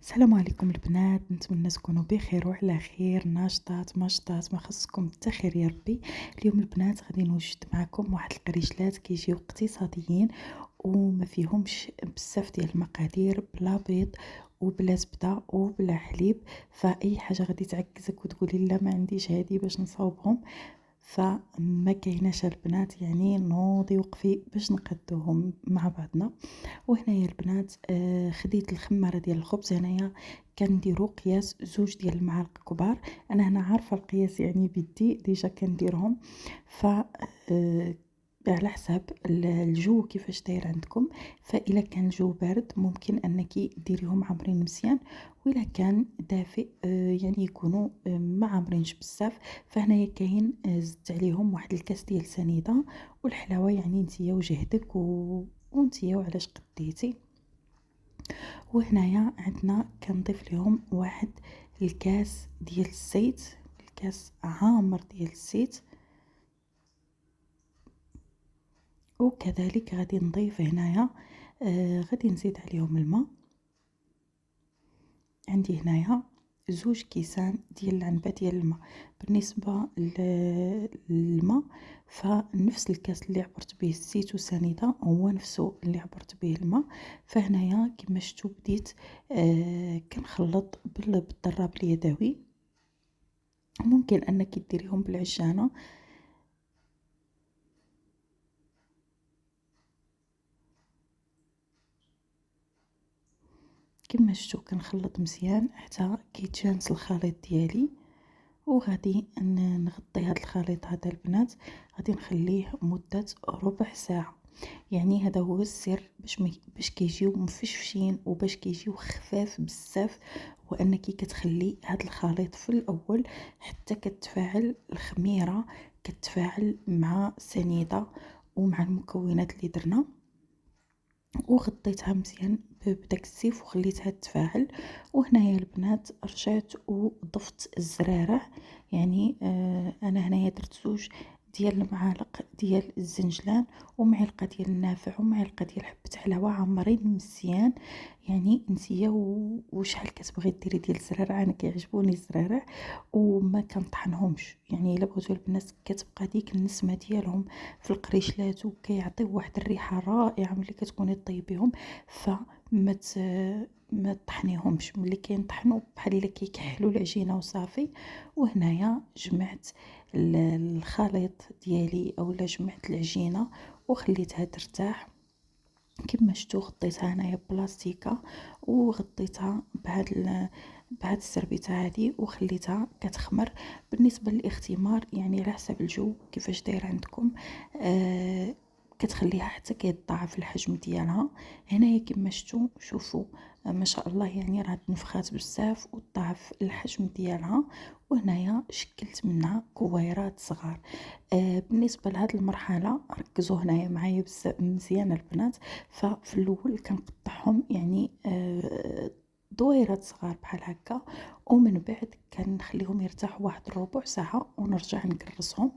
السلام عليكم البنات، نتمنى تكونوا بخير وعلى خير، ناشطات مشطات، ما خصكم حتى خير يا ربي. اليوم البنات غادي نوجد معكم واحد القريشلات كيجيو اقتصاديين وما فيهمش بزاف ديال المقادير، بلا بيض وبلا زبده وبلا حليب. فاي حاجه غادي تعكزك وتقولي لا ما عنديش هادي باش نصاوبهم، فما كايناش البنات، يعني نوضي وقفي باش نقادوهم مع بعضنا. وهنايا البنات خديت الخمارة ديال الخبز. هنايا كنديرو قياس 2 ديال المعالق كبار. انا هنا عارفه القياس يعني بيدي ديجا كنديرهم. ف على حساب الجو كيفاش داير عندكم. فإلا كان الجو بارد ممكن انك ديريهم عامرين مزيان، وإلا كان دافئ يعني يكونوا ما عامرينش بزاف. فهنايا كاين زدت عليهم واحد الكاس ديال سنيده والحلاوه، يعني نتيا وجهدك ونتيا وعلاش قديتي. وهنايا عندنا كنضيف لهم واحد الكاس ديال الزيت، الكاس عامر ديال الزيت. وكذلك غادي نضيف هنايا غادي نزيد عليهم الماء. عندي هنايا 2 كيسان ديال العنبه ديال الماء. بالنسبه للماء فنفس الكاس اللي عبرت به الزيت وسنيده هو نفسه اللي عبرت به الماء. فهنايا كما شفتوا بديت كنخلط بالضراب اليدوي. ممكن انك ديريهم بالعجانه، كما شفتوا كنخلط مزيان حتى كيتجانس الخليط ديالي. وغادي نغطي هذا الخليط هذا البنات، غادي نخليه مدة ربع ساعة. يعني هذا هو السر باش كيجيو مفشفشين وباش كيجيو خفاف بزاف، وانك كتخلي هذا الخليط في الاول حتى كتفاعل الخميرة، كتفاعل مع سنيدة ومع المكونات اللي درنا. وغطيتها مزيان بداك السيف وخليتها تفاعل. وهنايا البنات رجعت وضفت الزرارع، يعني انا هنايا درت 2 ديال المعالق ديال الزنجلان ومعلقه ديال النافع ومعلقه ديال حبه حلاوه عامرين مزيان. يعني نتيا وشحال كتبغي ديري ديال الزرارع، انا كيعجبوني الزرارع وما كنطحنهمش. يعني الا بغيتو البنات كتبقى ديك النسمه ديالهم في القريشلات وكيعطيو واحد الريحه رائعه ملي كتكوني طيبيهم. فما ما طحنيهمش، ملي كينطحنوا بحال الا كيكحلوا العجينه وصافي. وهنايا جمعت الخليط ديالي اولا جمعت العجينه وخليتها ترتاح. كما شفتوا غطيتها هنايا بلاستيكه وغطيتها بهاد السربيته هادي وخليتها كتخمر. بالنسبه للاختمار يعني على حسب الجو كيفاش داير عندكم، كتخليها حتى كيتضاعف الحجم ديالها. هنايا كما شفتوا شوفوا ما شاء الله، يعني راه تنفخات بزاف وتضاعف الحجم ديالها. وهنايا شكلت منها كويرات صغار. بالنسبه لهاد المرحله ركزوا هنايا معايا بزاف مزيان البنات. ففي الاول كنقطعهم يعني دويرات صغار بحال هكا، ومن بعد كنخليهم يرتاحوا واحد ربع ساعه ونرجع نكرسهم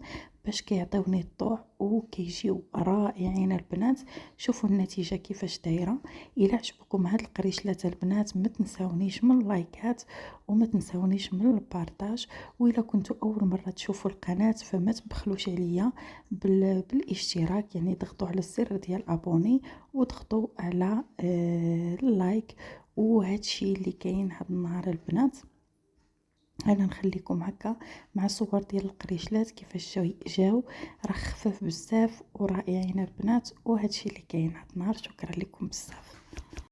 باش كيعطيوني الضوء وكيجيو رائعين البنات. شوفوا النتيجه كيفاش دايره. الى عجبكم هاد القريشلات البنات ما تنساونيش من اللايكات وما تنساونيش من البارطاج. وإلا كنتوا اول مره تشوفوا القناه فما تبخلوش عليا بالاشتراك، يعني ضغطوا على الزر ديال ابوني وضغطوا على اللايك. وهادشي اللي كاين هاد النهار البنات. انا نخليكم هكا مع صور ديال القريشلات كيفاش جاو، راه خفاف بزاف ورائعين البنات. وهادشي اللي كاين هاد النهار. شكرا لكم بزاف.